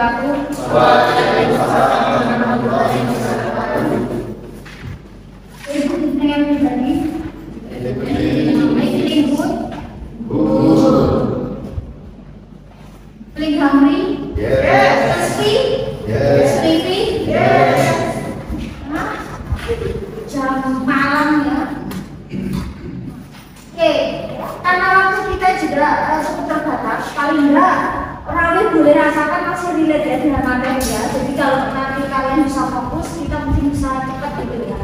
wabarakatuh. Waalaikumsalam warahmatullahi wabarakatuh. Ibu dengan tadi. Feeling good? Good. Feeling hungry? Yes. Thirsty? Yes. Sleepy? Yes. Hah? Jam malam ya. Oke, karena waktu kita juga cukup terbatas, paling enggak orang boleh rasakan masih relate ya dengan materi ya. Jadi kalau nanti kalian bisa fokus, kita mungkin bisa cepat gitu ya.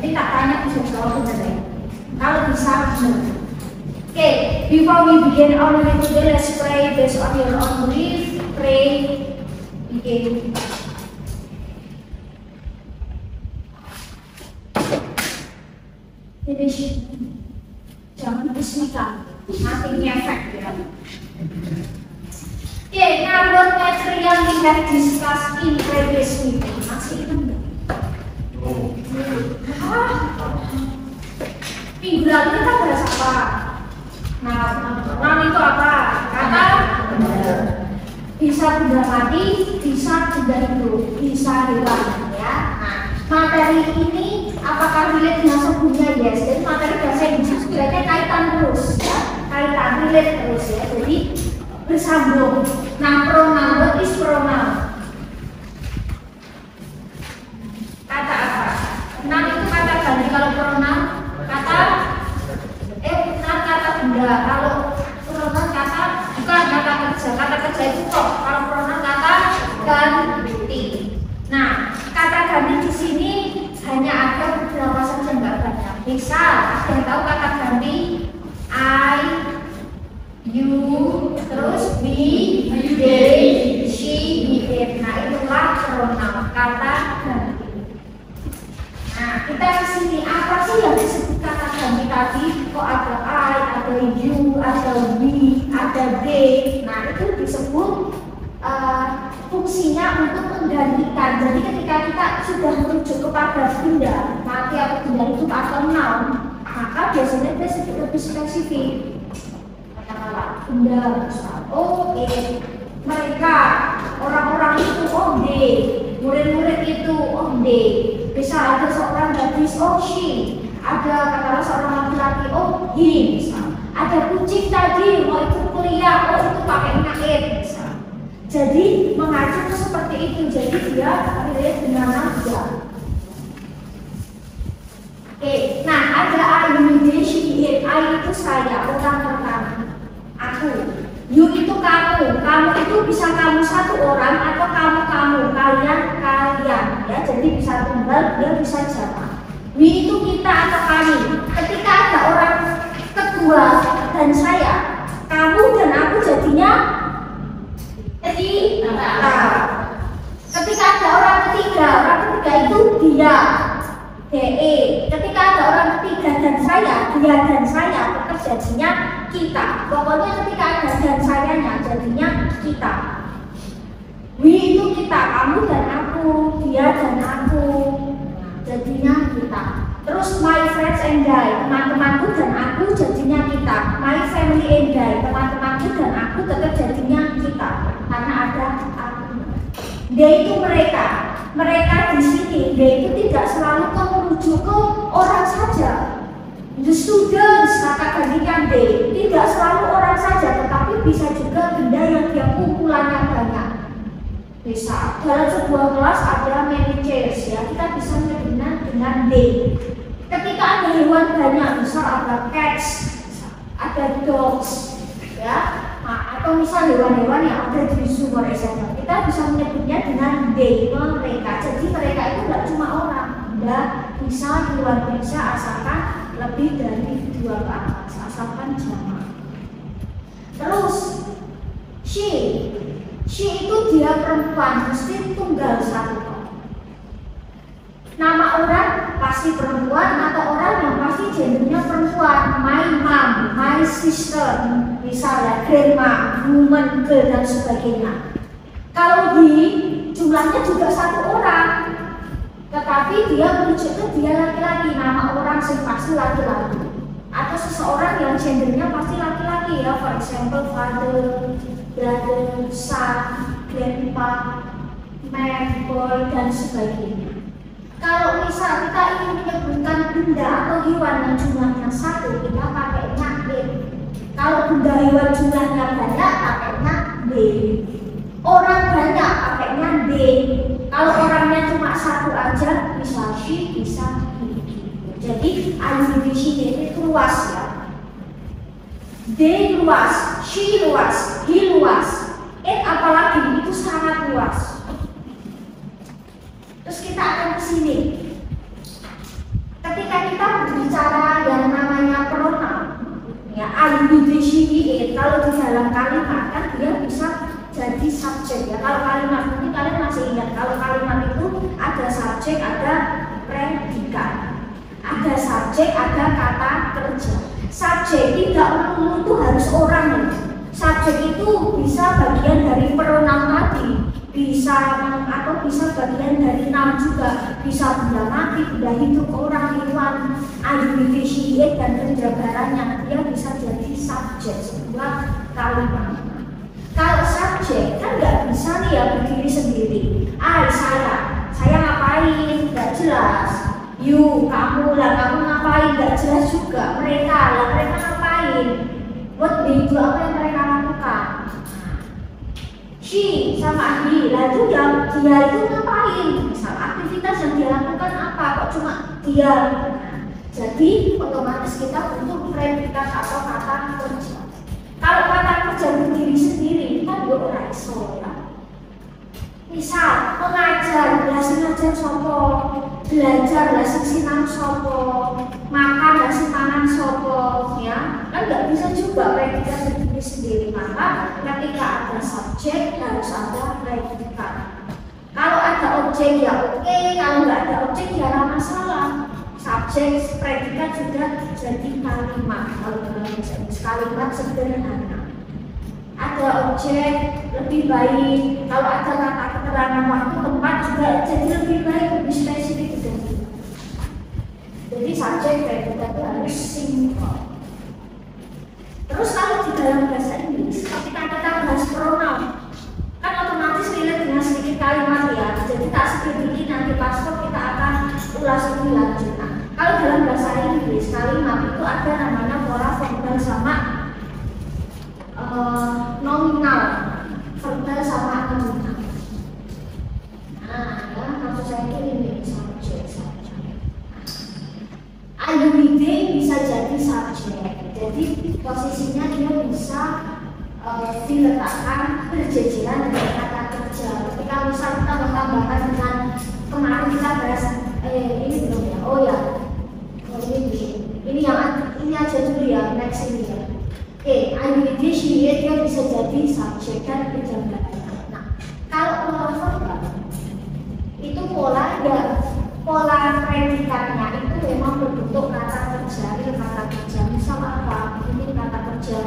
Jadi tak tanya bisa jawab benar ya. Kalau bisa benar. Oke, before we begin our meeting today, let's pray based on your own belief. Pray, begin. Finish. Jangan bismillah, nanti ngefek ya. Okay, now what material we have discussed in previous meeting? Masih ingat nggak? Minggu lalu kita bahas apa? Nah, itu apa? Kata bisa benda mati, bisa benda hidup, bisa hewan ya. Nah, materi ini apakah relate dengan sebelumnya? Yes. Jadi materi bahasa Inggris sebenarnya kaitan terus ya, kaitan relate terus ya. Jadi bersambung. Nah, pronoun, what is pronoun? Kata apa? Nah, itu kata ganti kalau pronoun. Kata bukan kata benda. Kalau pronoun kata bukan kata kerja. Kata kerja itu kok. Kalau pronoun kata ganti. Nah, kata ganti di sini hanya ada beberapa saja, nggak banyak. Misal, ada yang tahu kata ganti I, you, terus we, they, she, it. Nah, itulah pronoun, kata ganti. Nah, kita ke sini apa sih yang disebut kata ganti tadi? Kok ada I, ada you, ada we, ada they. Nah, itu disebut fungsinya untuk menggantikan. Jadi ketika kita sudah merujuk kepada benda mati atau benda hidup atau noun, maka biasanya kita lebih spesifik. Katakanlah benda besar, oh mereka, orang-orang itu, oh they, murid-murid itu, oh they. Bisa ada seorang gadis, oh she. Ada katakanlah seorang laki-laki, oh he. Misal. Ada kucing tadi mau ikut kuliah, oh itu pakai it. Misal. Jadi mengacu seperti itu. Jadi dia relate dengan dia. Oke, nah ada I, you, they, she, it. I itu saya, orang pertama. Aku. You itu kamu. Kamu itu bisa kamu satu orang atau kamu, kalian. Ya, jadi bisa tunggal, dia bisa jamak. We itu kita atau kami. Ketika ada orang kedua dan saya, kamu dan aku jadinya ketiga. Ketika ada orang ketiga itu dia, DE. Ketika ada orang ketiga dan saya, dia dan saya, maka jadinya kita. Pokoknya ketika ada dan sayanya jadinya kita. We itu kita, kamu dan aku, dia dan aku, jadinya kita. Terus my friends and I, teman-temanku dan aku jadinya kita. My family and I, teman-temanku dan aku tetap jadinya kita. Karena ada aku. Dia itu mereka. Mereka di sini, dia itu tidak selalu merujuk ke orang saja. The students, kata gantikan they, tidak selalu orang saja, tetapi bisa juga benda yang dia kumpulannya banyak. Bisa dalam sebuah kelas ada many chairs ya, kita bisa menyebutnya dengan they. Ketika ada hewan banyak, misal ada cats, ada dogs, ya, nah, atau misal hewan-hewan yang ada di zoo misalnya, kita bisa menyebutnya dengan they, mereka. Jadi mereka itu tidak cuma orang, benda bisa hewan bisa asalkan lebih dari dua ke atas, asalkan jamak. Terus she itu dia perempuan, mesti tunggal satu. Nama orang pasti perempuan atau orang yang pasti gendernya perempuan. My mom, my sister, misalnya grandma, woman, girl dan sebagainya. Kalau he jumlahnya juga satu orang, tetapi dia merujuk ke dia laki-laki. Nama orang sih pasti laki-laki. Atau seseorang yang gendernya pasti laki-laki ya, for example father, brother, son, grandpa, man, boy, dan sebagainya. Kalau misal kita ingin menyebutkan benda atau hewan yang jumlahnya satu, kita pakainya it. Kalau benda hewan jumlahnya banyak, pakainya they. Orang banyak, pakainya they. Kalau orangnya cuma satu aja, bisa she, bisa he. Jadi undefined itu luas ya. They luas, she luas, he luas. It apalagi itu sangat luas. Terus kita akan ke sini. Ketika kita berbicara yang namanya pronoun, ya undefined, kalau di dalam kalimat kan dia bisa jadi subjek ya. Kalau kalimat ini kalian masih ingat, kalau kalimat itu ada subjek, ada predikat. Ada subjek, ada kata kerja. Subjek tidak melulu itu harus orang. Subjek itu bisa bagian dari pronoun tadi, bisa atau bisa bagian dari noun juga, bisa benda mati, benda hidup, orang, hewan, undefined dan penjabarannya. Dia bisa jadi subjek sebuah kalimat. Kalau subjek kan nggak bisa nih ya berdiri sendiri. Saya ngapain? Nggak jelas. You, kamu lah, kamu ngapain? Gak jelas juga. Mereka lah, mereka ngapain? What they do, apa yang mereka lakukan? She sama he, lah itu dia itu ngapain? Misal aktivitas yang dia lakukan apa? Kok cuma dia? Jadi otomatis kita butuh predikat atau kata kerja. Kalau kata kerja berdiri sendiri, kan buat orang iso ya. Misal mengajar, belajar ngajar sopo, belajar belajar sinang sopo, makan belajar tangan sopo, ya kan nggak bisa juga predikat berdiri sendiri. Maka ketika ada subjek harus ada predikat. Kalau ada objek ya oke, kalau nggak ada objek ya nggak masalah. Subjek predikat sudah jadi kalimat. Kalau dalam bahasa Inggris kalimat sederhana. Ada objek lebih baik, kalau ada kata keterangan waktu tempat juga jadi lebih baik, lebih spesifik gitu. Jadi subjek predikat itu harus simple. Terus kalau di dalam bahasa Inggris ketika kita bahas pronoun kan otomatis relate dengan sedikit kalimat ya. Jadi tak sedikit nanti paspor kita akan ulas lebih lanjut. Nah, kalau dalam bahasa Inggris kalimat itu ada namanya pola verbal sama nominal, verbal sama nominal. Nah, ya maksud saya ini subjek saja. Ayuhide bisa jadi subjek. Jadi posisinya dia bisa diletakkan berjejeran dengan kata kerja. Ketika misal kita menambahkan dengan kemarin kita bahas ini belum ya. Oh ya, ini aja dulu ya, next ini ya. Undefined dia bisa jadi subjek dan penjabaran. Nah, kalau pola verbal itu pola predikatnya itu memang berbentuk kata kerja. Misal apa? Ini kata kerja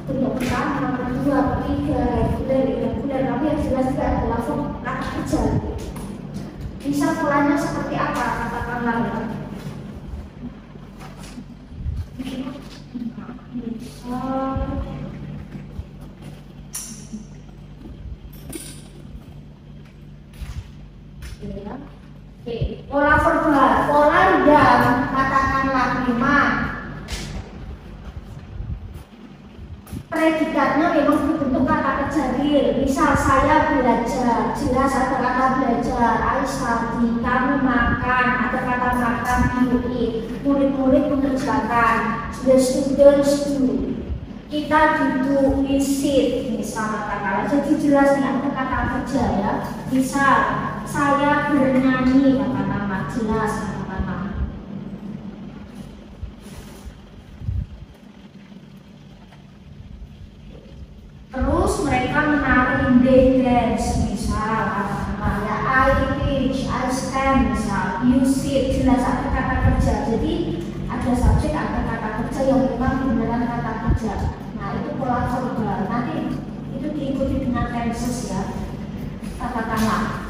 bentuk pertama, kedua, ketiga, reguler, tapi yang jelas juga adalah kata kerja. Bisa polanya seperti apa? Katakanlah ya. Pola verbal, pola yang katakanlah 5. Predikatnya memang berbentuk kata kerja real. Misal saya belajar, jelas ada kata belajar. I study, kamu makan, ada kata makan, you eat. Murid-murid mengerjakan, the students do. Kita duduk, we sit, misal katakanlah. Jadi jelas nih ada kata kerja ya. Misal saya bernyanyi, kata-kata jelas kata-kata. Terus mereka menari, they dance, misal kata-kata ya. I teach, I stand, misal you sit, jelas ada kata kerja. Jadi ada subjek, ada kata kerja yang memang beneran kata kerja. Nah itu pola verbal. Nanti itu diikuti dengan tenses ya. Katakanlah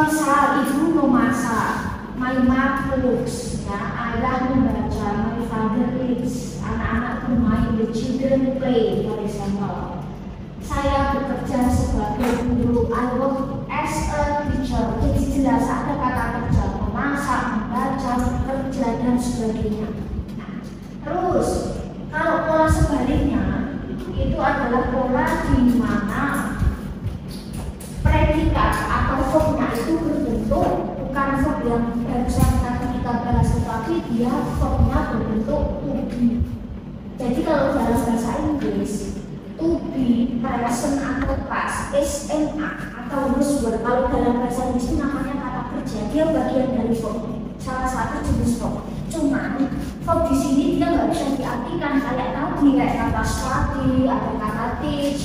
misal ibu memasak, my mom cooks, ya, ayah membaca, my father reads, anak-anak bermain, the children play, for example. saya bekerja sebagai guru. I work as a teacher. Jadi jelas ada kata kerja, memasak, membaca, bekerja dan sebagainya. Terus kalau pola sebaliknya itu adalah pola di mana predikat atau verbnya itu berbentuk bukan verb yang barusan kita bahas, tetapi dia verbnya berbentuk to be. Jadi kalau dalam bahasa Inggris to be, present atau past, is and are atau was were. Kalau dalam bahasa Inggris itu namanya kata kerja, dia bagian dari verb, salah satu jenis verb. Cuman verb di sini dia nggak bisa diartikan kayak tadi, kayak kata study atau kata teach,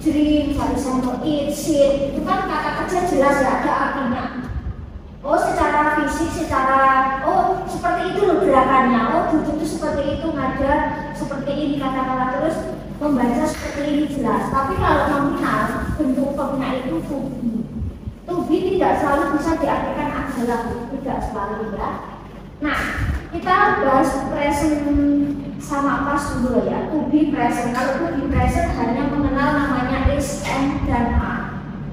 dream, horizontal eat, sit. Itu kan kata kerja jelas ya ada artinya. Oh secara fisik, secara seperti itu loh gerakannya. Oh duduk itu seperti itu, ngajar seperti ini, kata-kata terus membaca seperti ini jelas. Tapi kalau nominal bentuk verbnya itu to be. To be tidak selalu bisa diartikan adalah, tidak selalu ya. Nah kita bahas present sama past dulu ya. To be present. Kalau to be present hanya mengenal namanya is and dan are.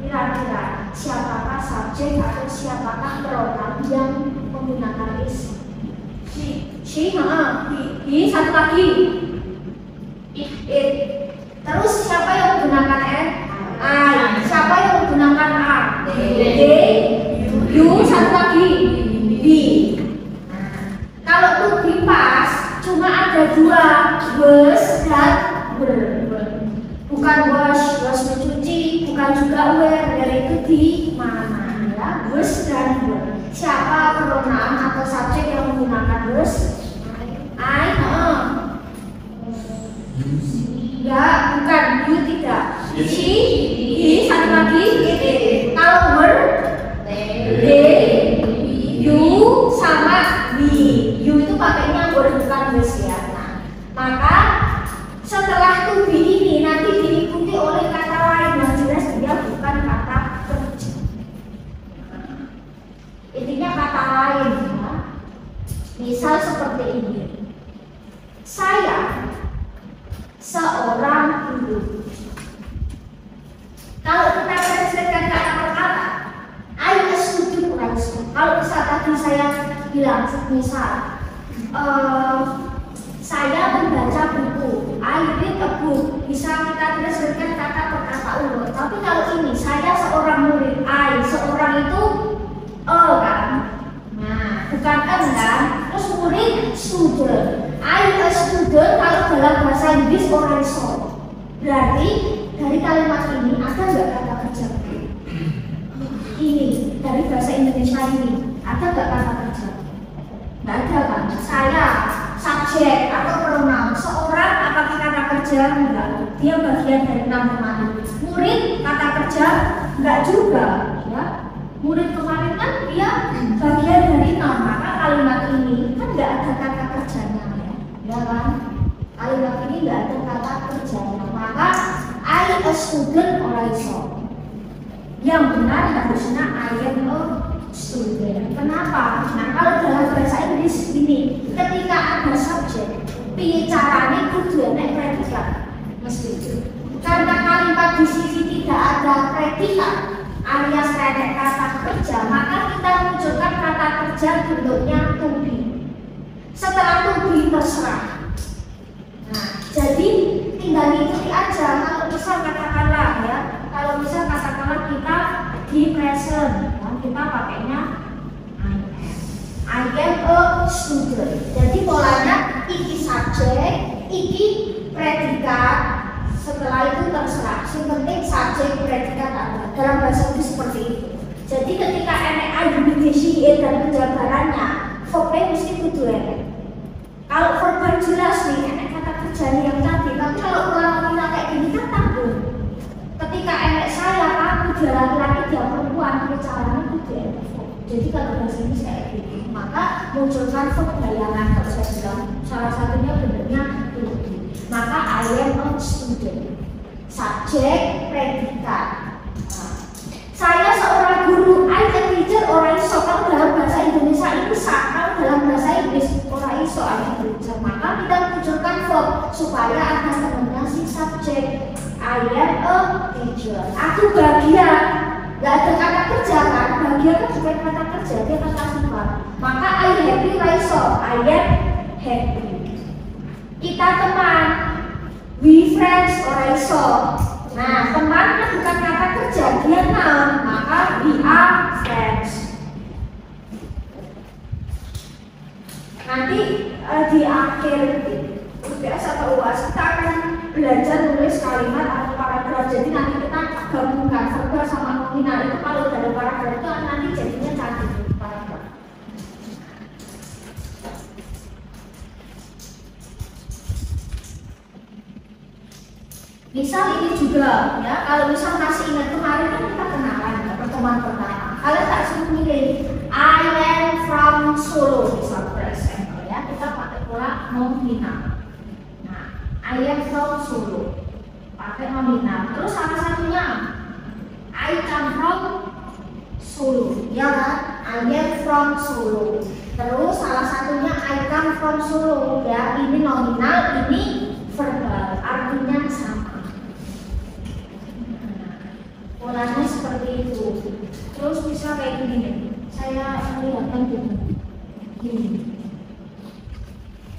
Kira-kira siapakah subjek atau siapakah pronoun yang menggunakan is? She, he, satu lagi it. Terus siapa yang menggunakan I? Siapa yang menggunakan are? They, you, satu lagi be. Kalau to be past cuma ada dua, was dan were. Bukan was mencuci, bukan juga were, yaitu di mana ya, was dan were. Siapa pronoun atau subjek yang menggunakan was? I, ya, bukan, you tidak. She, he, satu lagi it. Kalau were, they, you sama we. You itu pakainya were bukan was ya. Nah, maka setelah to be ini nanti diikuti oleh kata lain yang jelas dia bukan kata kerja. Intinya kata lain ya. Misal seperti ini. Saya seorang guru. Kalau kita translatekan kata per kata, I a student writes. Kalau misal tadi saya bilang misal saya membaca buku, I read a book. Bisa kita translatekan kata per kata ulur. Tapi kalau ini saya seorang murid, I seorang itu kan. Nah, bukan kan? Terus murid student. I a student kalau dalam bahasa Inggris orang so. Berarti dari kalimat ini ada nggak kata kerja? Ini dari bahasa Indonesia ini ada nggak kata kerja? Nggak ada kan? Saya subjek atau pronoun. Seorang apakah kata kerja? Enggak. Dia bagian dari nama. Murid kata kerja? Enggak juga. Ya. Murid kemarin kan dia bagian dari nama. Maka kalimat ini kan nggak ada kata kerjanya ya. Ya kan? Kalimat ini nggak ada kata kerjanya. Maka I a student or I saw. Yang benar harusnya I am a student. Kenapa? Nah kalau dalam bahasa Inggris ini, ketika ada subjek, caranya kudu enek predikat, mesti. Karena kalimat di sini tidak ada predikat, alias enek kata kerja, maka kita munculkan kata kerja bentuknya to be. Setelah to be terserah. Nah, jadi tinggal ikuti aja. Kalau misal katakanlah ya, kalau misal katakanlah kita di present, kita pakainya I am a student. Jadi polanya iki subjek, iki predikat. Setelah itu terserah. Yang penting subjek predikat ada. Dalam bahasa Inggris seperti itu. Jadi ketika enek identifikasi dan penjabarannya, verbnya mesti kudu enek. Kalau verb jelas nih, enek kata kerjanya yang tadi. Tapi kalau ulang-ulang kayak gini kan tanggung. Ketika enek saya, aku dia laki-laki, dia perempuan, caranya kudu enek. Jadi kalau bahasa Inggris kayak gitu. Maka munculkan verb bayangan kalau saya bilang salah satunya bentuknya to be. Maka I am a student. Subjek predikat. Saya seorang guru, I a teacher or I so. Kalau dalam bahasa Indonesia itu kalau dalam bahasa Inggris or I so I a teacher. Maka kita munculkan verb supaya ada kombinasi subjek I am a teacher. Aku bahagia. Gak ada kata kerja kan? Bahagia kan bukan kata kerja, dia kata sifat. Maka I happy raiso. I am happy. Kita teman. We friends raiso. Nah, teman kan bukan kata kerja, dia noun. Maka we are friends. Nanti di akhir UTS atau UAS kita akan belajar nulis kalimat atau paragraf. Jadi nanti kita gabungkan verbal sama nominal. Itu kalau dari paragraf itu nanti jadinya cantik paragraf. Misal ini juga ya, kalau misal masih ingat kemarin kan kita kenalan ya, pertemuan pertama. Kalian tak suruh milih I am from Solo misal present ya, kita pakai pola nominal. Nah, I am from Solo pakai nominal. Terus salah satunya I come from Solo ya kan, I am from Solo. Terus salah satunya I come from Solo ya, ini nominal, ini verbal, artinya sama. Polanya seperti itu. Terus bisa kayak gini nih. Saya melihatkan gini.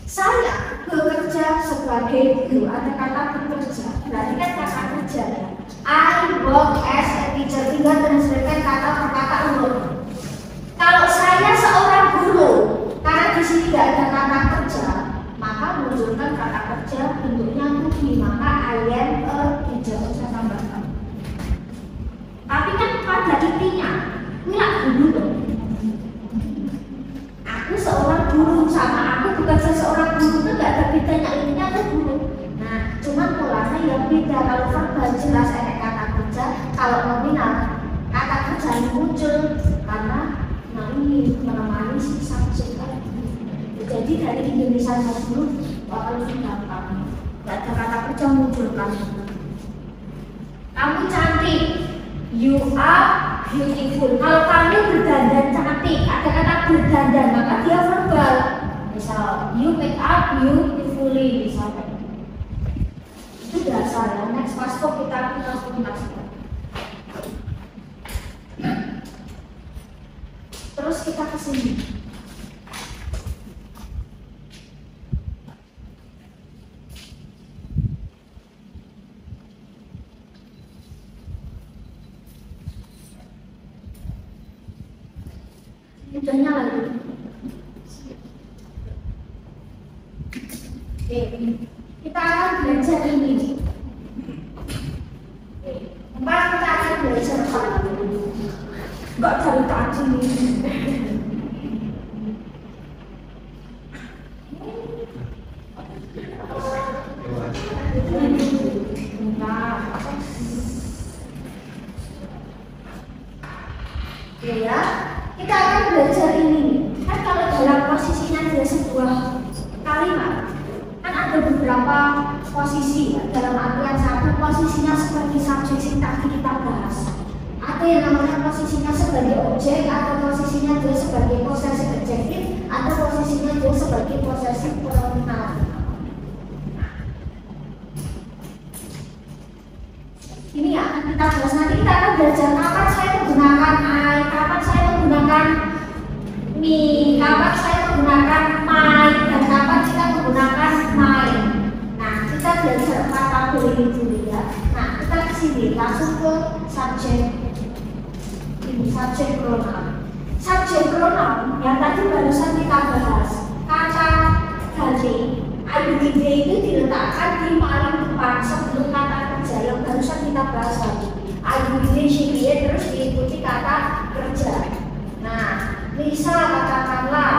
Saya bekerja sebagai guru. Ada kata bekerja. Berarti kan kata kerja ya. I work as a teacher. Tinggal translatekan kata per kata urut. Kalau saya seorang guru, karena di sini tidak ada kata kerja, maka munculkan kata kerja bentuknya to-be. Maka I am a teacher. Saya tambahkan. Tapi kan pada intinya, nggak guru dong. Aku seorang guru sama aku bukan seorang guru itu nggak ada bedanya, intinya aku guru. Nah, cuman polanya yang beda. Kalau verbal jelas ada kata kerja, kalau nominal kata kerja yang muncul karena ini menemani si subjek. Jadi dari Indonesia dulu bakal lebih gampang. Nggak ada kata kerja muncul kamu cantik. You are beautiful. Kalau kamu berdandan cantik, ada kata berdandan, maka dia verbal. Misal, you make up beautifully, misalnya. Itu dasar ya. Next passport kita konsultasikan. Terus kita ke sini. Udah nyala gitu. Oke, kita akan belajar ini. Empat kita akan belajar apa? Enggak cari tadi nih. Ya. Kita akan belajar ini. Kan kalau dalam posisinya ada sebuah kalimat, kan ada beberapa posisi ya. Dalam artian satu posisinya sebagai subjek yang tadi kita bahas. Ada yang namanya posisinya sebagai objek, atau posisinya dia sebagai posesif adjektif, atau posisinya dia sebagai posesif pronominal. Ini ya akan kita bahas nanti. Kita akan belajar kapan saya menggunakan I, kapan saya menggunakan me, kapan saya menggunakan my, dan kapan kita menggunakan mine. Nah, kita belajar 4 tabel ini dulu ya. Nah, kita kesini langsung ke subjek. Ini subjek pronoun. Subjek pronoun yang tadi barusan kita bahas. Kata ganti I believe itu diletakkan di paling depan sebelum kata kerja yang barusan kita bahas tadi. I believe she terus diikuti kata kerja. Nah, misal katakanlah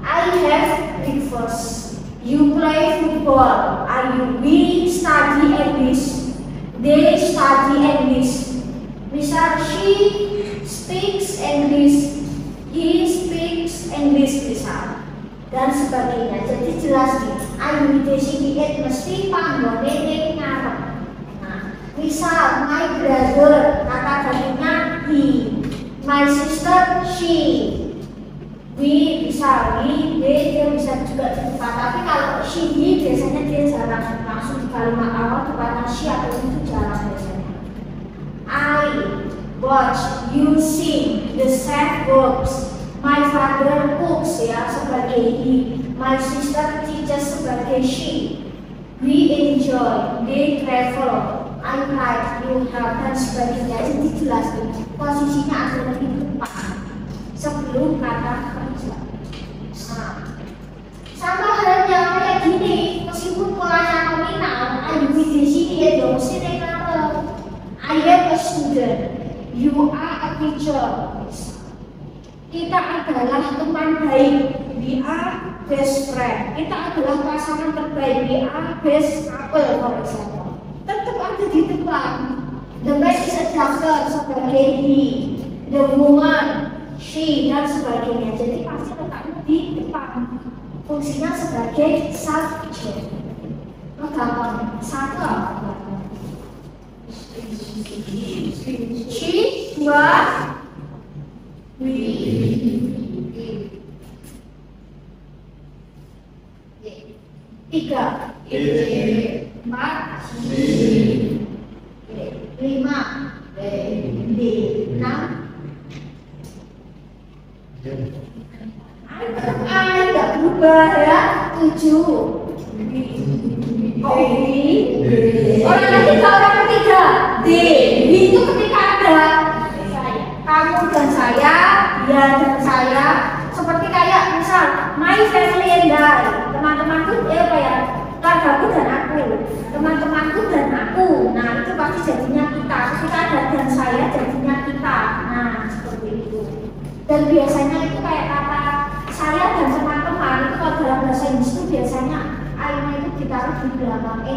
I have breakfast, you play football, we study English, they study English. Misal she speaks English, he speaks English misal, dan sebagainya. Jadi jelas nih, I mesti panggone ning ngarep. Nah, misal my brother kata gantinya he, my sister she. We bisa we, they dia bisa juga dibuka. Tapi kalau she he biasanya dia jarang langsung kalimat awal depannya she atau itu jarang biasanya. I watch you sing the sad verbs. My father cooks ya sebagai he. My sister teaches sebagai she. We enjoy, they travel. I write, you help dan sebagainya. Jadi jelas posisinya ada di depan sebelum kata kerja. Nah, sama halnya kayak gini, meskipun polanya nominal, I di sini ya dong sini kalau I am a student, you are a teacher. Kita adalah teman baik, we are best friend. Kita adalah pasangan terbaik, we are best couple for example. Tetap ada di depan. The man is a doctor sebagai he, the woman she dan sebagainya. Jadi pasti letaknya di depan. Fungsinya sebagai subject. Gampang. Satu apa? She, dua, we. Tiga, empat, lima, enam. Tidak berubah ya. 7. Orang ketiga, orang ketiga. D. Itu ketika ada kamu dan saya, dia dan saya. Seperti kayak misal my family and I. Teman-temanku apa ya? Keluargaku dan aku. Teman-temanku dan aku. Nah itu pasti jadinya kita. Ketika ada dan saya jadinya kita. Nah seperti itu. Dan biasanya itu kayak kata saya dan teman-teman itu kalau dalam bahasa Inggris itu biasanya I-nya itu ditaruh di belakang I.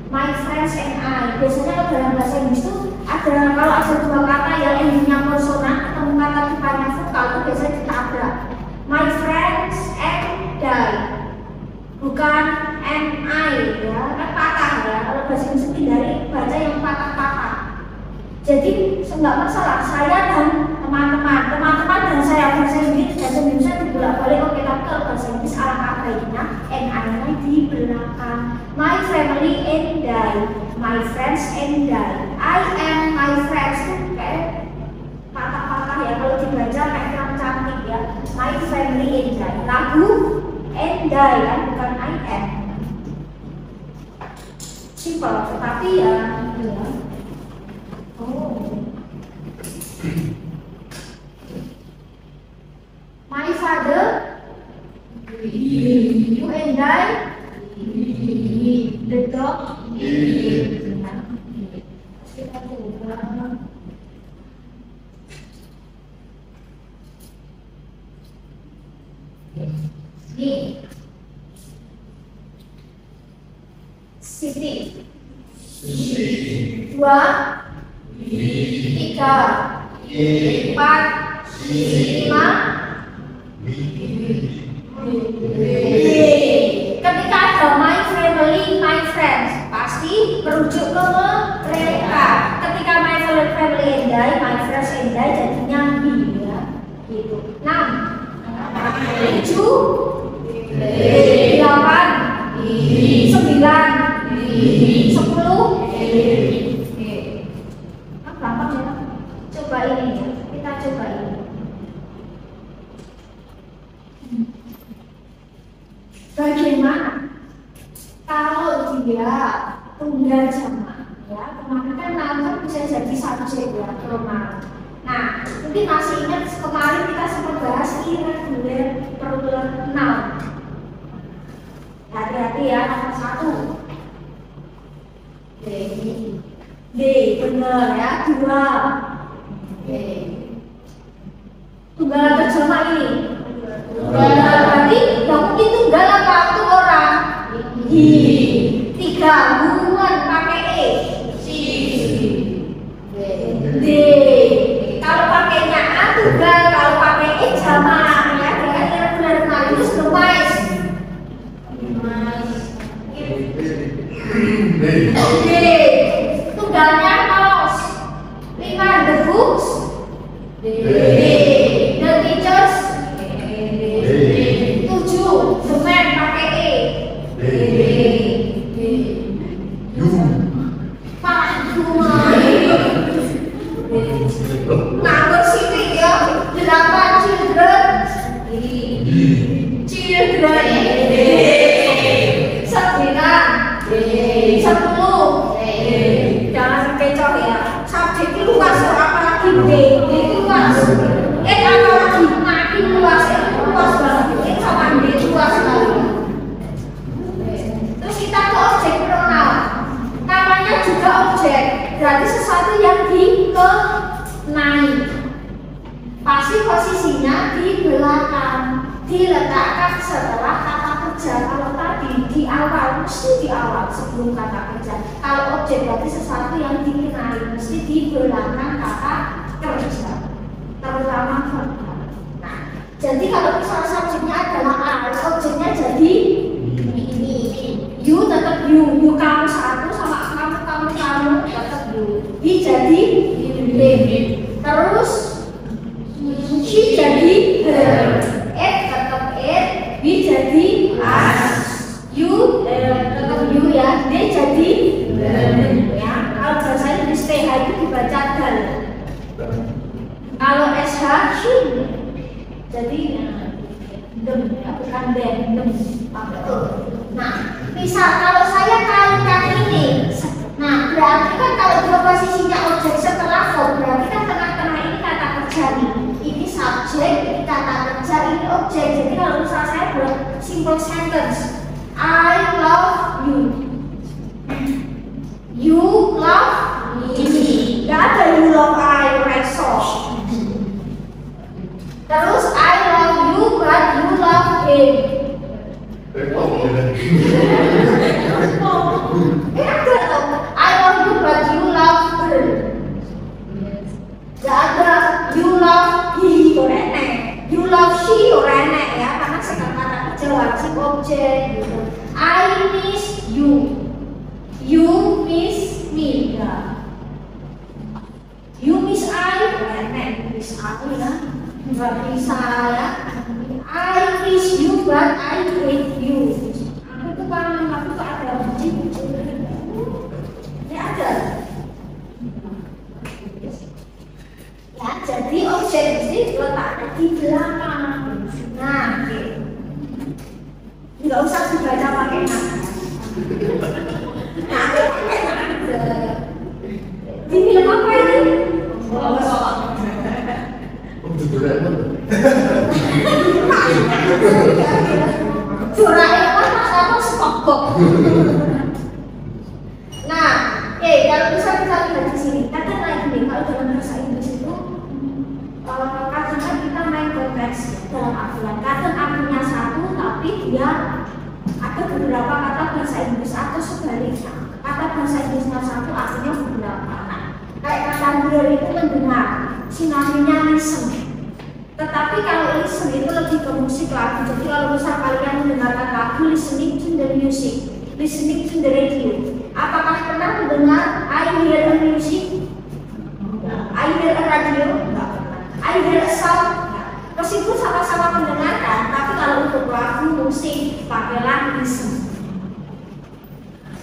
My friends and I. Biasanya kalau dalam bahasa Inggris itu ada kalau ada dua kata yang endingnya konsonan ketemu kata depannya vokal itu biasanya ditabrak. My friends and I. Bukan and I ya, kan patah ya. Kalau bahasa Inggris hindari baca yang patah-patah. Jadi nggak masalah saya dan teman-teman dan saya bahasa Indonesia dibolak-balik. Oke, tapi kalau bahasa Inggris alangkah baiknya and I di belakang. My family and I, my friends and I am my friends itu kayak patah-patah ya kalau dibaca kayak kurang cantik ya. My family and I, lagu and I kan bukan I am. Simple, tetapi ya. My father, you and I, the dog, kita coba. Nih, Siti, 2, 3, 4, 5. Ketika ada my family, my friends, pasti merujuk ke mereka. Ketika my family and I, my friends and I jadinya we ya. Gitu. 6, 7, 8, 9, 10. Gampang ya. Coba ini ya. Kita coba ini. Bagaimana kalau dia tunggal jamak ya, kemarin kan nama bisa jadi subjek ya, pronoun. Nah, mungkin masih ingat kemarin kita sempat bahas irregular pronoun. Hati-hati ya, nomor 1. D, benar ya, 2. Tunggal atau jamak ini? Berarti yang mungkin tunggal apa itu orang? He. 3, hubungan pakai E. D. Kalau pakainya A tunggal, kalau pakai E jamak ya. Dengan irregular pronoun itu semais. D. Tunggalnya mouse. 5, the books. D. The teachers. 7, the man pakai E. Nganggur sithik ya. 8 children. Children. 9. 10. Jangan kecoh ya. Subjek itu luas, apalagi D itu luas. Apalagi makin luas, luas banget. Ini sama D luas banget. Terus kita ke objek pronoun. Namanya juga objek, berarti sesuatu yang dikenai. Pasti posisinya di belakang, diletakkan setelah kata kerja. Kalau tadi di awal, mesti di awal sebelum kata kerja. Kalau objek berarti sesuatu yang dikenai, mesti di belakang kata kerja, terutama verb. Nah, jadi kalau misalnya subjeknya adalah I, objeknya jadi ini. You tetap you kamu satu sama kamu tetap you. He jadi him. Terus she jadi her. It tetap it. We jadi us. You tetap you ya. They jadi them. Ya. Kalau bahasa Inggris TH itu dibaca dal. Kalau SH she. Jadi them ya, bukan them. Nah, misal kalau saya kalikan ini, nah berarti kan kalau dua posisinya objek setelah verb, berarti kan tengah-tengah ini kata kerja nih. Ini subjek, ini kata kerja, ini objek. Jadi kalau misal saya buat simple sentence, I love you. You love me. Gak ada you love I, right sauce. Terus I love you, but you love him. Ada dong. I love you but you love her. Gak ada you love he or enek. You love she or enek ya, karena sekarang kata kerja wajib objek gitu. I miss you. You miss me ya. You miss I or enek. Miss aku ya. Gak bisa ya. I miss you but I hate you. Aku tuh kangen, aku tuh ada benci. Ini ada. Ya, jadi objek mesti letaknya di belakang. Nah, nggak usah dibaca pakai nama. Nah, di film apa ini? Doraemon atau SpongeBob. Nah, kalau bisa kita lihat di sini, kadang lagi kalau dalam bahasa Inggris itu, kadang kita main konteks dalam artian. Kadang artinya satu, tapi dia ada beberapa kata bahasa Inggris atau sebaliknya. Kata bahasa Inggrisnya satu, artinya beberapa. Nah, kayak kata hear itu mendengar, sinonimnya listen. Tetapi kalau listen itu lebih ke musik lagi. Jadi kalau misal kalian mendengarkan lagu, listening to the music, listening to the radio. Apakah pernah mendengar I hear a music? I hear a radio? I hear a song? Meskipun sama-sama mendengarkan, tapi kalau untuk lagu, musik, pakailah listen.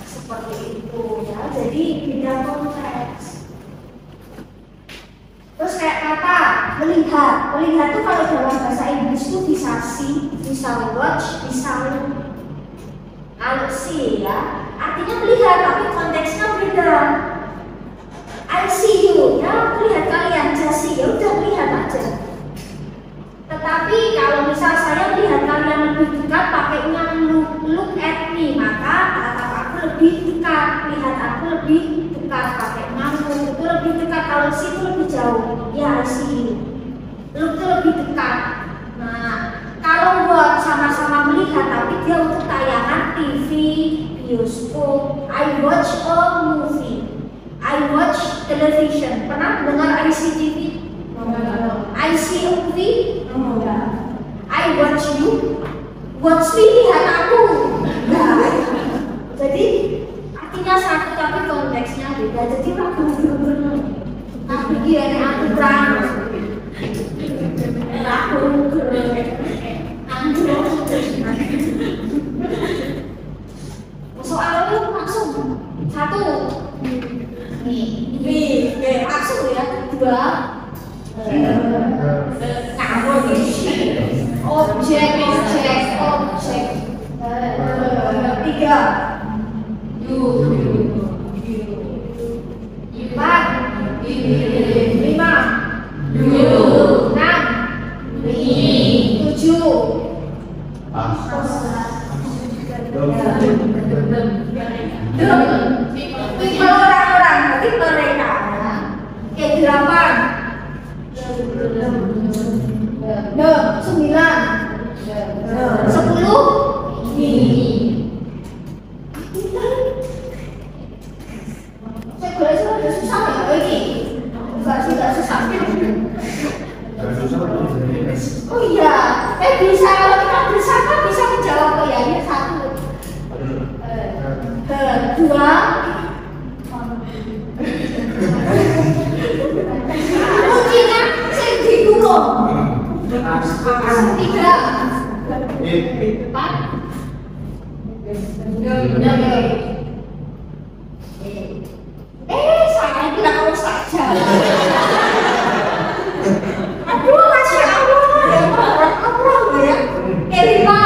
Seperti itu ya. Jadi beda konteks. Terus kayak kata melihat, melihat itu kalau dalam bahasa Inggris itu bisa see, bisa watch, bisa look. Kalau see ya, artinya melihat tapi konteksnya beda. I see you, ya melihat kalian, just see, ya udah melihat aja. Tetapi kalau misal saya melihat kalian lebih dekat, pakainya look at me, maka tatap aku lebih dekat, lihat aku lebih dekat, pakainya look itu lebih dekat. Kalau see itu lebih jauh, ya I see you. Look itu lebih dekat. Nah, kalau buat sama-sama melihat, tapi dia untuk tayangan TV, bioskop. I watch a movie. I watch television. Pernah dengar ICTV? I see a movie? I watch you. Watch me, lihat aku. Nah, jadi artinya satu tapi konteksnya beda. Jadi aku bener-bener aku gini aku berang. Aku soalnya langsung satu nih langsung ya, dua Ngawur objek. Tiga. Empat. Lima. Enam. Tujuh. Lima orang berarti mereka. Oke, 8. 9. 10. Saya boleh sudah susah ya ini. Enggak susah. Oh iya, bisa kalau kita bersama bisa menjawab kok ya. Ini 1. 2. Kuncinya sing digulung. 3. 4. Saya kira kamu saja. Aduh, Masya Allah, ya Allah ya. 5.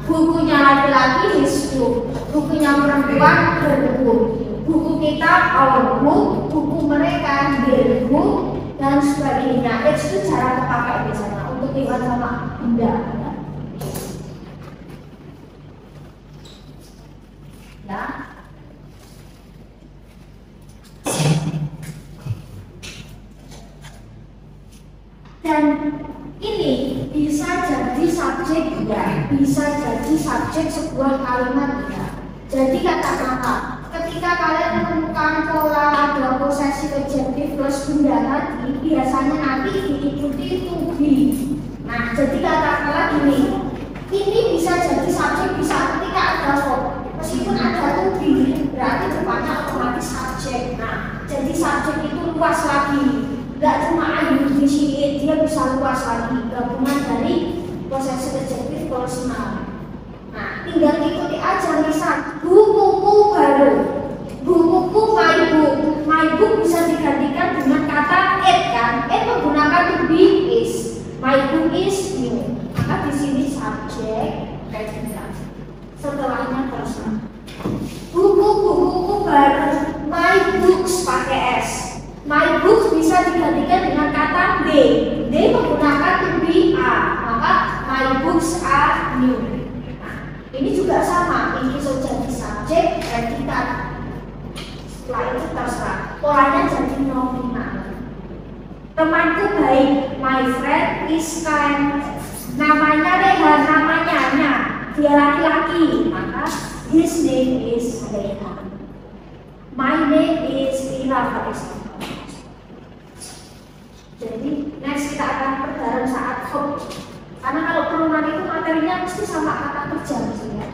Bukunya laki-laki his book. bukunya perempuan her book, buku kita our book, buku mereka their book, dan sebagainya. Itu cara terpakai biasanya untuk hewan sama benda. Ya. Dan ini bisa jadi subjek ya, bisa jadi subjek sebuah kalimat ya. Jadi kata-kata ketika kalian menemukan pola ada posesif adjektif plus benda tadi, biasanya nanti diikuti to be. Nah, jadi kata-kata ini bisa jadi subjek, bisa ketika ada verb. Meskipun ada to be, berarti depannya otomatis subjek. Nah, jadi subjek itu luas lagi. Gak cuma I di sini, dia bisa luas lagi, gabungan dari possessive adjective plus noun. Nah, tinggal ikuti aja misal bukuku baru, bukuku my book bisa digantikan dengan kata it kan? It menggunakan to be is, my book is new. Maka di sini subjek predicate. Setelahnya person. Bukuku baru, my books pakai s. My books bisa digantikan dengan kata they. They menggunakan to be are, maka my books are new. Nah, ini juga sama, ini sudah jadi subjek predicate. Setelah itu terserah, polanya jadi nominal. Temanku baik, my friend is kind. Namanya Rehan, namanya Anya. Dia laki-laki, maka his name is Rehan. My name is Ira, for example. Jadi next kita akan perdalam saat verb. Karena kalau perumahan itu materinya mesti sama kata kerja ya.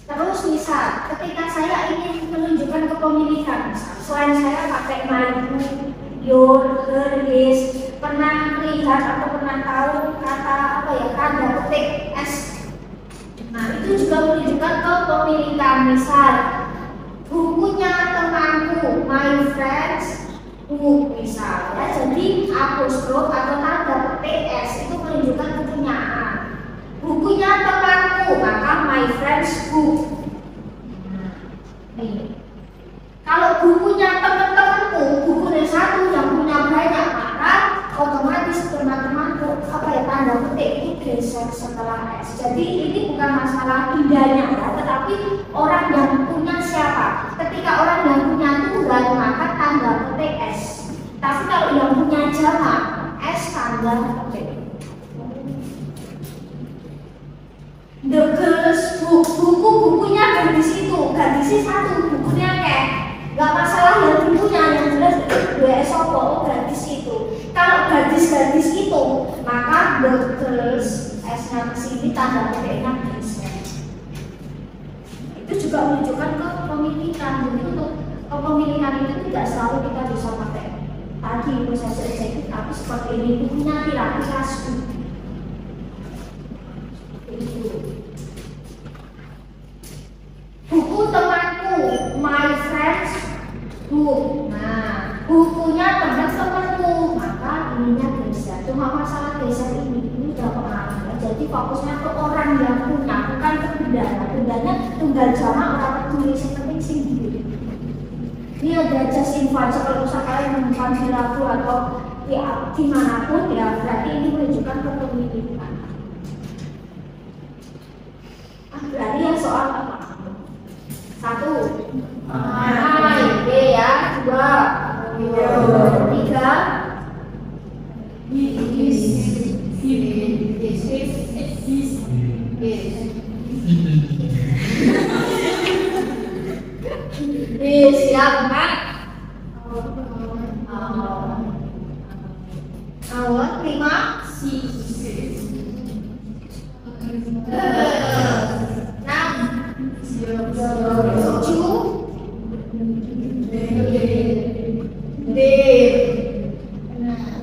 Terus misal ketika saya ingin menunjukkan kepemilikan, selain saya pakai my book, your, her, his, pernah melihat atau pernah tahu kata apa ya, tanda petik s. Nah itu juga menunjukkan kepemilikan. Misal bukunya temanku, my friends book misal ya. Jadi apostrof atau tanda petik s itu menunjukkan kepunyaan. Bukunya temanku, maka my friends book. Nih. Kalau bukunya teman-temanku, bukunya satu yang punya banyak, maka otomatis teman-temanku apa ya, tanda petik itu geser setelah s. Jadi ini bukan masalah pindahnya ya, tetapi orang yang punya siapa. Ketika orang yang punya tunggal, maka tanda petik s. Tapi kalau yang punya jamak, s tanda petik. The girls book, bukunya gadis itu, gadisnya satu, bukunya kayak gak masalah yang bukunya, yang jelas dua sopo gadis itu. Kalau gadis itu, maka the girls s-nya kesini tanda petiknya geser. Itu juga menunjukkan kepemilikan. Jadi untuk kepemilikan itu tidak selalu kita bisa pakai tadi posesif adjektif, tapi seperti ini bukunya kira-kira buku temanku, my friends book. Nah, bukunya teman-temanku, maka ininya geser. Cuma masalah geser ini udah pengaruh ya. Jadi fokusnya ke orang yang punya, bukan ke benda. Bendanya tunggal jamak, orang peduli penting sih. Ini ada just in fact, kalau misalnya kalian menemukan di lagu atau ya dimanapun ya, berarti ini menunjukkan kepemilikan. Berarti yang soal apa? Satu, B ya, dua, tiga, siap Pak. Awal lima,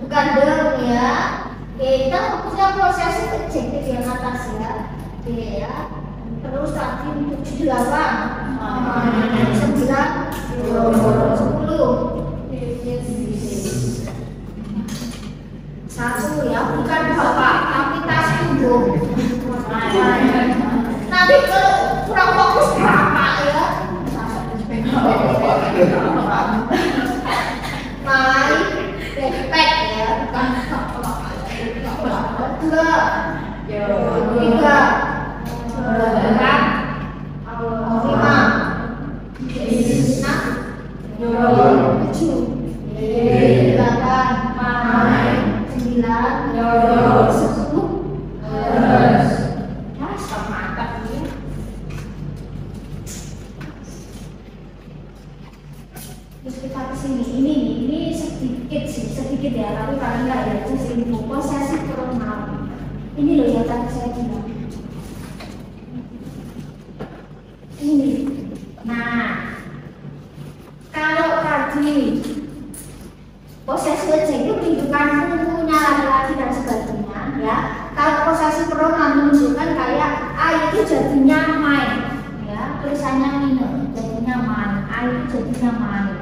bukan derm ya. Kita punya posesif adjektif yang atas ya. Ya. Terus tadi 7, 8, 9, 10. Satu ya, bukan bapak, tapi tas tunggu. Nanti kalau kurang fokus berapa ya? My backpack ya, bukan dua, tiga, empat, lima, enam, tujuh, delapan, sembilan, sepuluh. Terus kita kesini, ini sedikit ya, tapi paling nggak ya itu info posesif pronoun. Ini loh yang tadi saya bilang. Ini. Nah, kalau tadi posesif adjektif menunjukkan punya laki-laki dan sebagainya, ya. Kalau posesif pronoun menunjukkan kayak I itu jadinya mine, ya. Tulisannya minor, jadinya mine. I itu jadinya mine.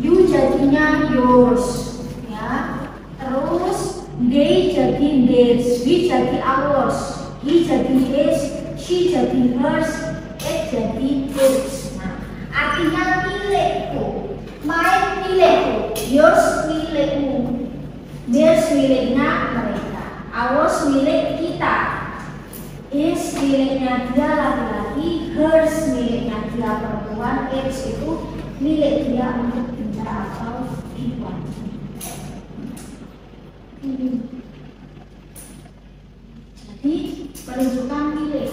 You jadinya yours, ya. Terus they jadi theirs, we jadi ours, he jadi his, she jadi hers, it jadi its. Nah, artinya milikku, mine milikku, yours milikmu, theirs miliknya mereka, ours milik kita, his miliknya dia laki-laki, hers miliknya dia perempuan, its itu milik dia untuk benda atau hewan. Jadi menunjukkan milik.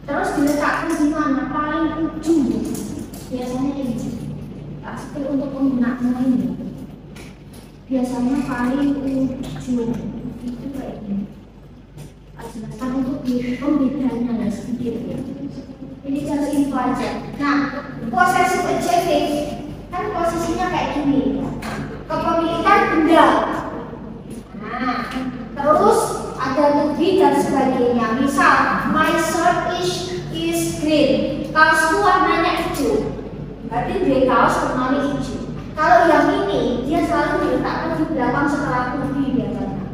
Terus diletakkan di mana? Paling ujung. Biasanya ini. Pasti untuk penggunaan ini. Biasanya paling ujung. Itu kayak ini. Jelaskan untuk pembedanya ya sedikit ya. Ini just info aja. Nah, possessive adjective kan posisinya kayak gini. Kepemilikan benda. Nah, terus ada to be dan sebagainya. Misal, my shirt is green. Kaosku warnanya hijau. Berarti dia kaos warnanya hijau. Kalau yang ini dia selalu diletakkan di belakang setelah to be biasanya.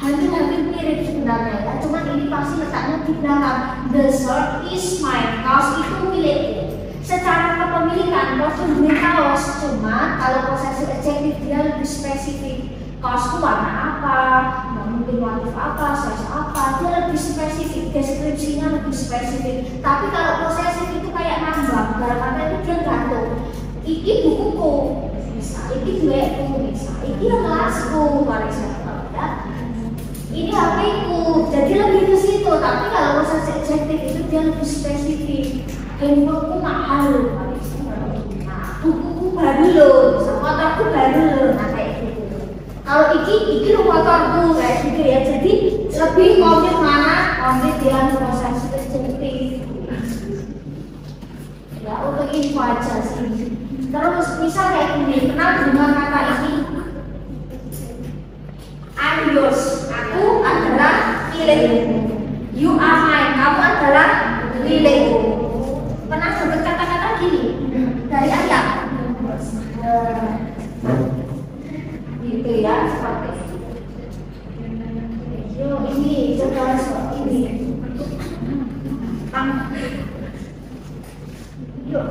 Hampir mirip sebenarnya ya, cuman ini pasti letaknya di belakang. The shirt is mine, kaos itu milikku. Secara kepemilikan, kostum punya kaos, cuma kalau possessive adjective dia lebih spesifik. Kaosku warna apa, mungkin motif apa, size apa, dia lebih spesifik, deskripsinya lebih spesifik. Tapi kalau possessive itu kayak nambah, barang itu dia gantung. Iki bukuku, bisa. Iki duetku, bisa. Iki kelasku, misalnya ya. Ini HP-ku, jadi lebih ke situ. Tapi kalau possessive adjective itu dia lebih spesifik. Handphoneku mahal, nah, bukuku baru loh, motorku baru loh, nah kayak gitu. Kalau iki lo motorku kayak gitu ya. Jadi lebih komit mana? Komit dengan possessive adjective. Ya untuk info aja sih. Terus misal kayak gini, kenal dengan kata ini. I'm yours, aku adalah milikmu. You are mine, kamu adalah milikku. Pernah dapat kata-kata gini dari ayat? Gitu ya, seperti itu. Yo, ini coba seperti ini. Yuk.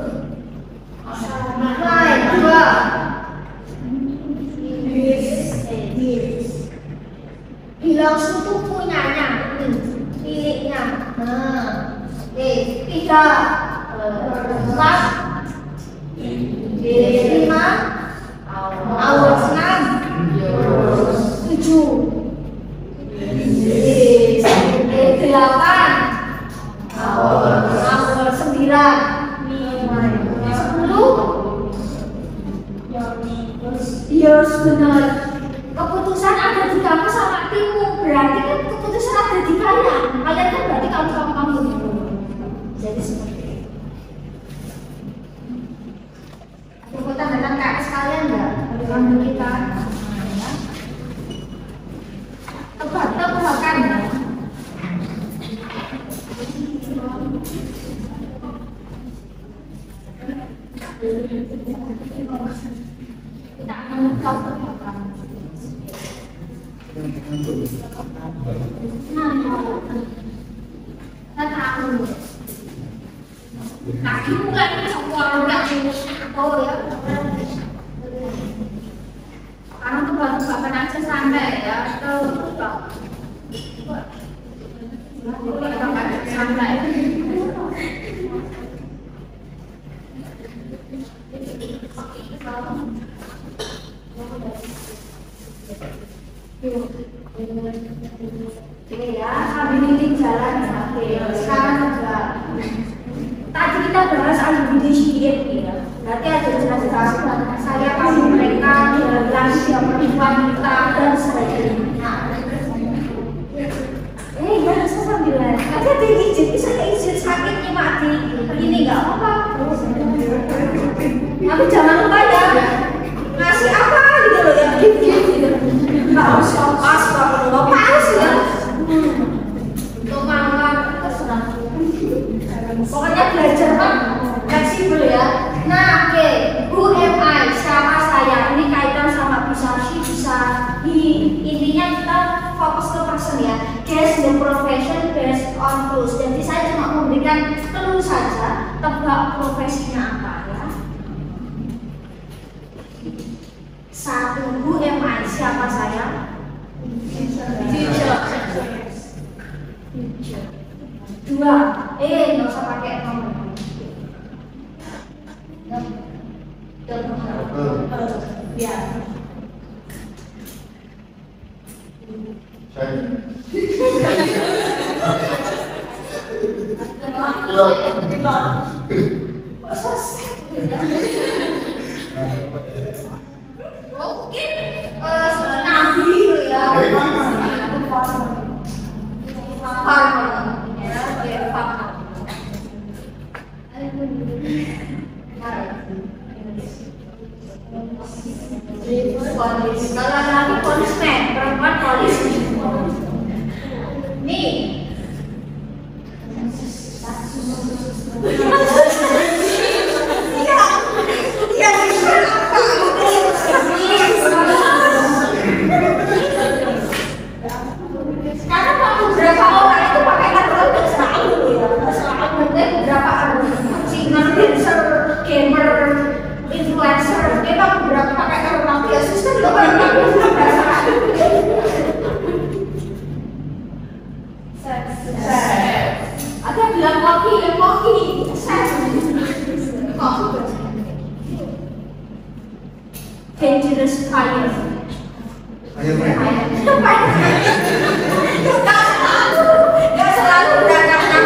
Baik, dua. Belongs itu punyanya, miliknya. Nah, tiga, empat, lima, ours, enam, tujuh, delapan, ours, sembilan, 10, yours, benar. Keputusan ada di kamu sama timmu, berarti kan keputusan ada di kalian. Kalian kan berarti kamu. Jadi seperti itu. Ada tanda KS kalian nggak? Kamu kita tebakan ya. Kita akan tebakan. Nah, anu. Nah, itu kan semua orang tahu ya. Karena untuk bahan aja santai ya, atau santai. Oke ya, sambil ini jalan ya. Oke, sekarang juga tadi kita bahas IBD sedikit ya. Berarti ada jelas-jelas saya kasih mereka jelas yang wanita dan sebagainya. Ya saya sambil ada izin, saya izin sakitnya mati. Ini nggak apa-apa. Tapi jangan lupa ya ngasih apa gitu loh ya, gitu. Nggak harus pas, nggak pas ya. Untuk mawar terserah. Pokoknya belajar kan fleksibel ya. Nah, oke, who am I? Siapa saya? Ini kaitan sama bisa sih, bisa intinya kita fokus ke person ya. Guess the profession based on clues. Jadi saya cuma memberikan clue saja, tebak profesinya apa ya. Satu, who am I? Siapa saya? Teacher. Dua, nggak usah pakai nomor. Ya. Mungkin nabi ya. Polis, kalau laki polisman, perempuan polis. Nih. Karena beberapa orang itu pakai kata selalu ya, selalu beberapa singan, dancer, gamer, influencer, memang beberapa pakai kata biasa kan juga banyak ada bilang kopi, dangerous fire. Nggak selalu berangkat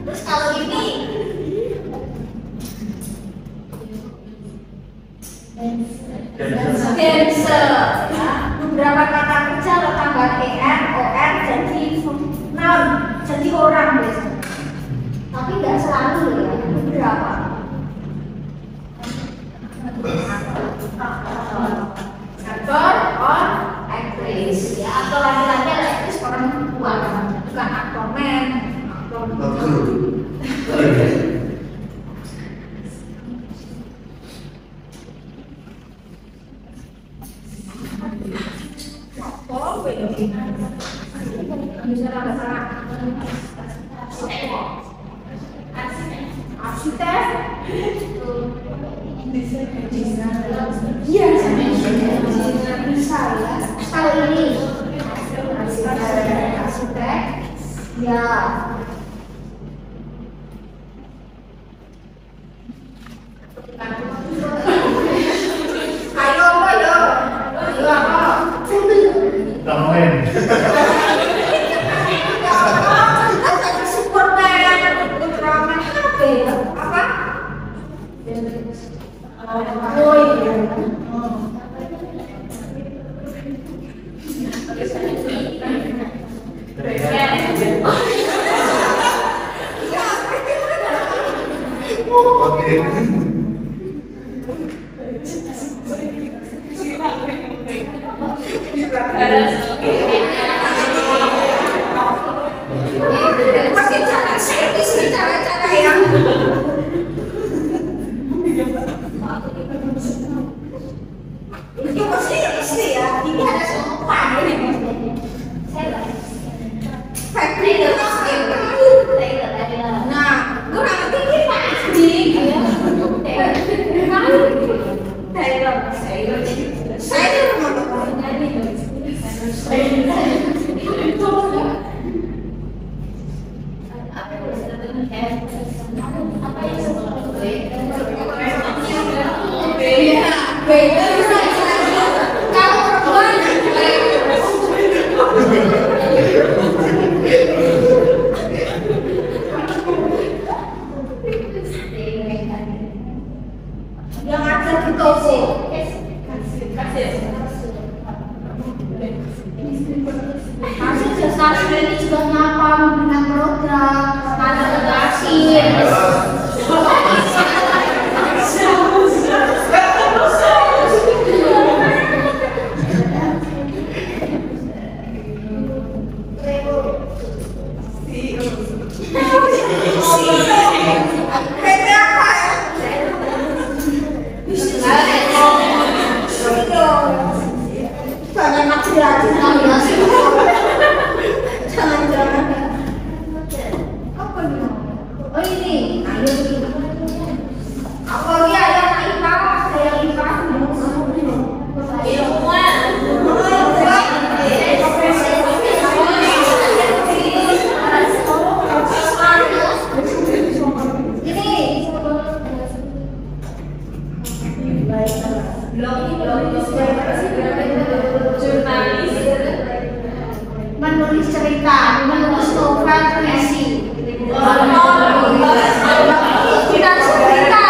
terus kalau ini dancer ya, beberapa kata kerja lo tambah er, or jadi noun, jadi orang biasanya. Tapi nggak selalu ya, beberapa. Aktor or aktris ya, atau laki-laki atau aktris perempuan, bukan aktor men, aktor. Arsitek, iya, bisa ya. Kali ini arsitek, ya. Ayo apa yo? Ayo apa? Tamen. Apa? cara-cara yang ini mesti ya, ini ada sopan ini. Nah, gue ngerti ini pasti. Yang ada di toko. Hasil jasa ini juga ngapa memberikan produk ada kasir. Jangan-jangan apa nih? Oh ini, apa dia yang IPA? Saya IPA. Menulis cerita, menulis novel, puisi. Kita cerita,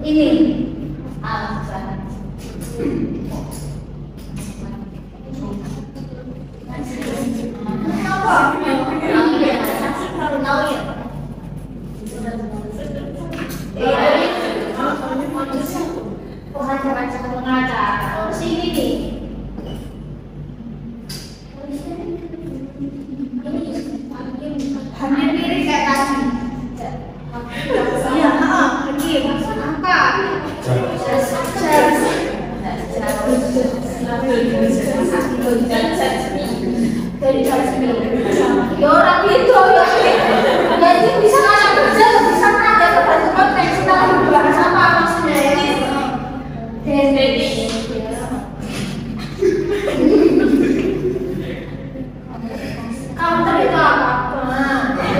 ini. Sini nih. Hampir mirip kayak tadi. Iya, begini. Apa? Dari jasmi. Ya orang itu ya. Jadi bisa anak kerja, bisa ada kebantu konteks kita bahas apa maksudnya ini. Jadi counter itu apa?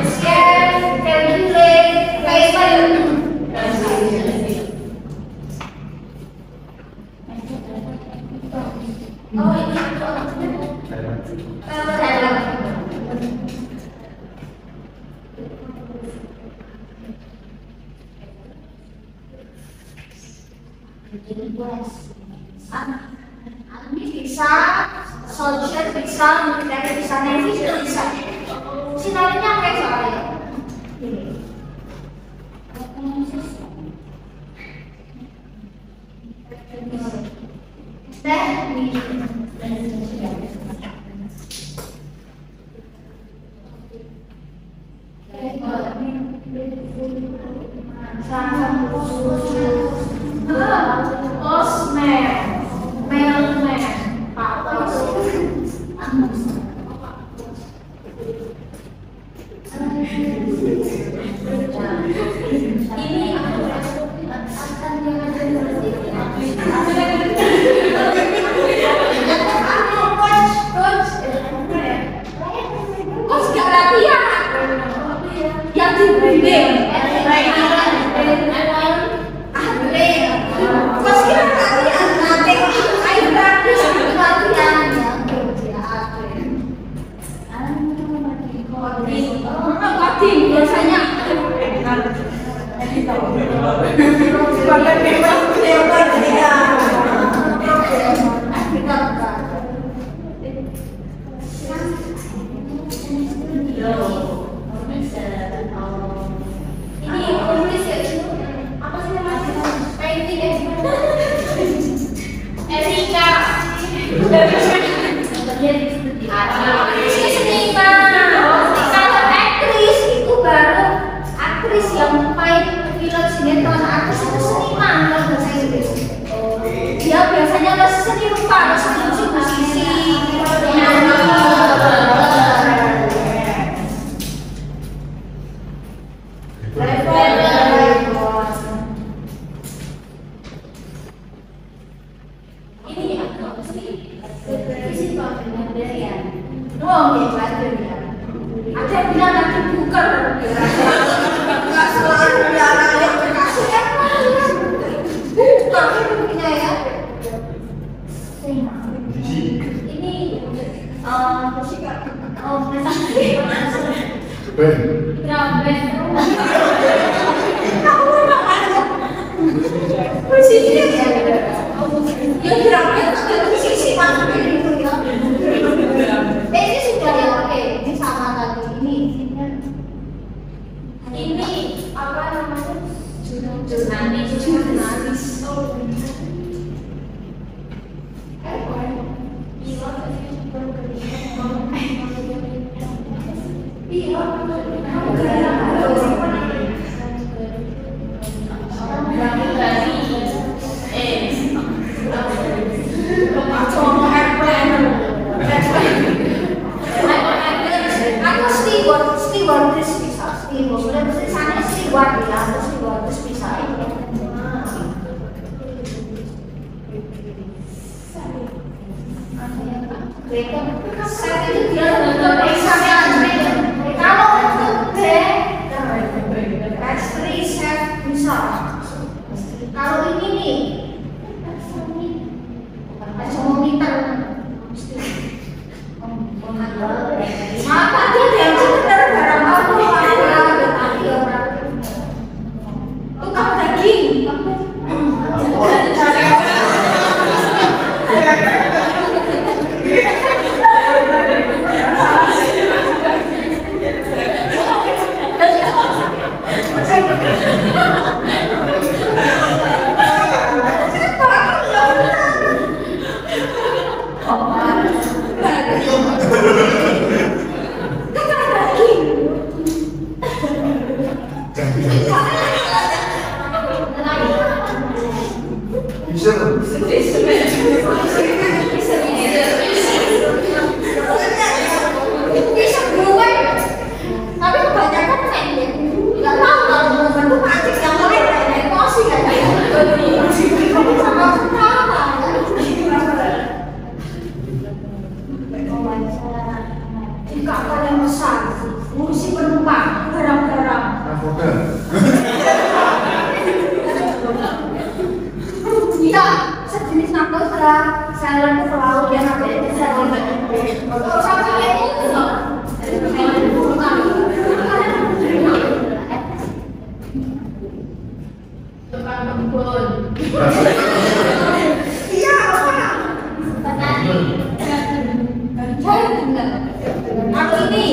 Scan, calculate, payment. Oh ini ini bisa, solution bisa, multiplier bisa, navy bisa. Sinarnya kayak soalnya. Isi ya. Oh, oke, belajar ya. Ada yang bilang nanti bukan. Nggak selalu bilang yang berkasih kan? Bukan punya ya. Ini ini sudah ya, oke, ini sama tadi ini apa namanya jurnalis kalau ini nih maka dia diambil barang apa tukang daging tapi kebanyakan pendek nggak tahu kalau membantu praktik yang lain kayak emosi kayak sama apa di kapal yang besar ngurusi penumpang barang-barang iya sejenis narkoba saya ke pelaut yang ada di sana sampai kayak itu tukang kebun iya apa petani atau ini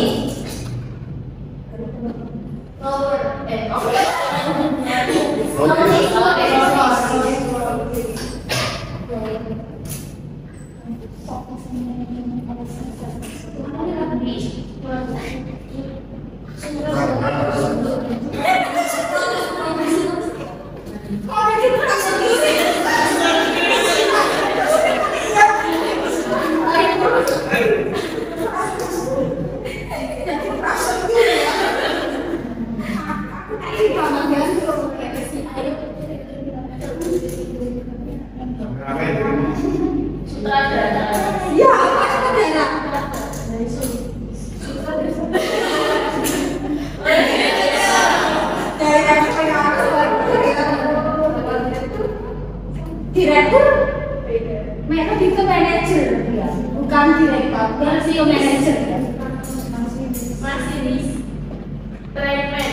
ya direktur mereka itu manajer bukan direktur dia CEO manajer masinis trainman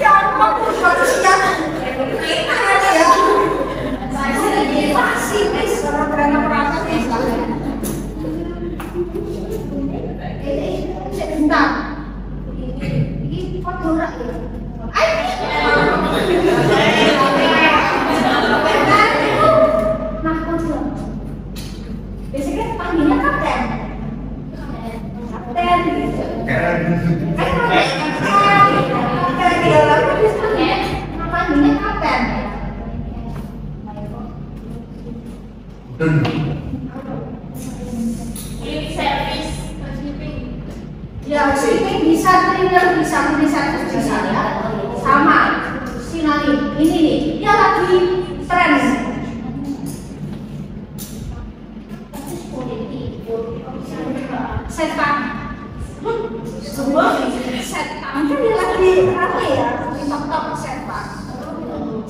ya ampun manusia kita ada ya masinis orang berani merasa sebentar ini fotorak ya biasanya panggilnya kapten panggilnya kapten service ya shipping bisa trainer bisa ya sama sinalin ini nih dia lagi tren setan. Semua setan kan dia lagi apa ya? Top setan.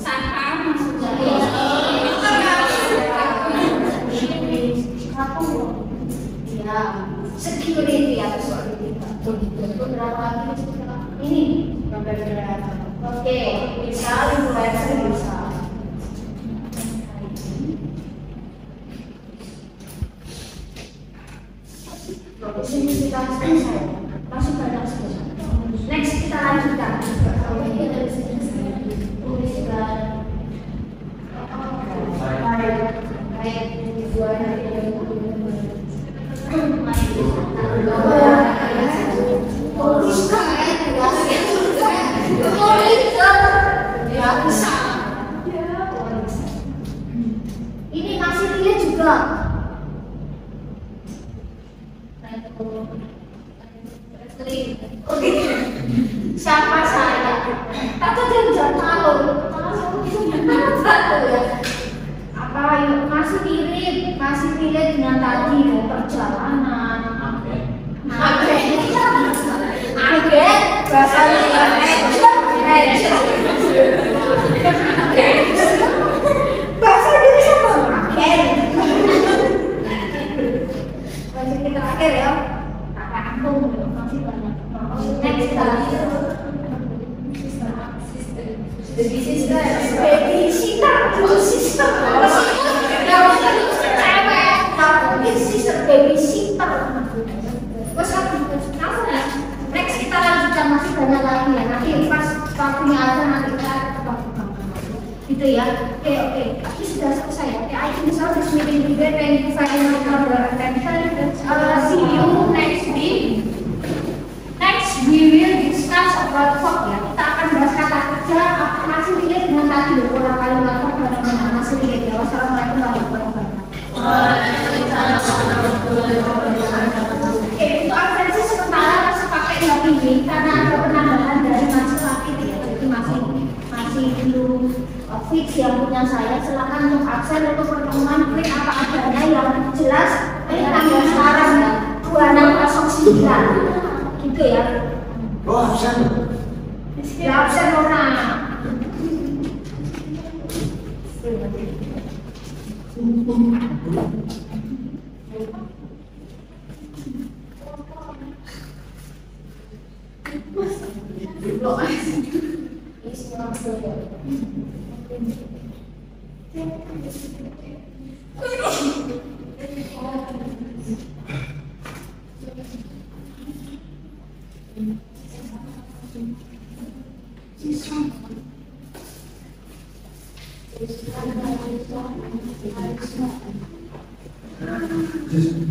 Setan maksudnya. Ya, security ya soalnya. Berapa lagi? Ini. Oke, bisa influencer bisa. Sini kita selesai. Masih banyak selesai. Next kita lanjutkan. Ini masih lihat juga. Oke. Siapa saya? Atau dia jangan tahu. Apa masih mirip dengan tadi perjalanan. Agen bahasa bahasa Indonesia apa? Agen. Lanjut kita akhir ya. Masih banyak. Next kita baby sister. Next kita lanjutkan, masih banyak lagi ya. Nanti pas waktunya aja nanti kita gitu ya. Oke. Ini sudah selesai ya. I think so this meeting today. Thank you very much for your attention. See you next week. Next we will discuss about verb ya. Kita akan bahas kata kerja. Masih lihat dengan tadi beberapa kalimat verb bagaimana masih lihat ya. Wassalamualaikum warahmatullahi wabarakatuh. Oke, untuk absensi sementara masih pakai hari ini karena ada penambahan dari masing-masing ya. Jadi masih belum fix yang punya saya. Silakan untuk absen untuk pertemuan klik apa adanya yang jelas. Ini tanggal sekarang ya 2609 gitu ya. Oh, absen. Ya absen orang. Just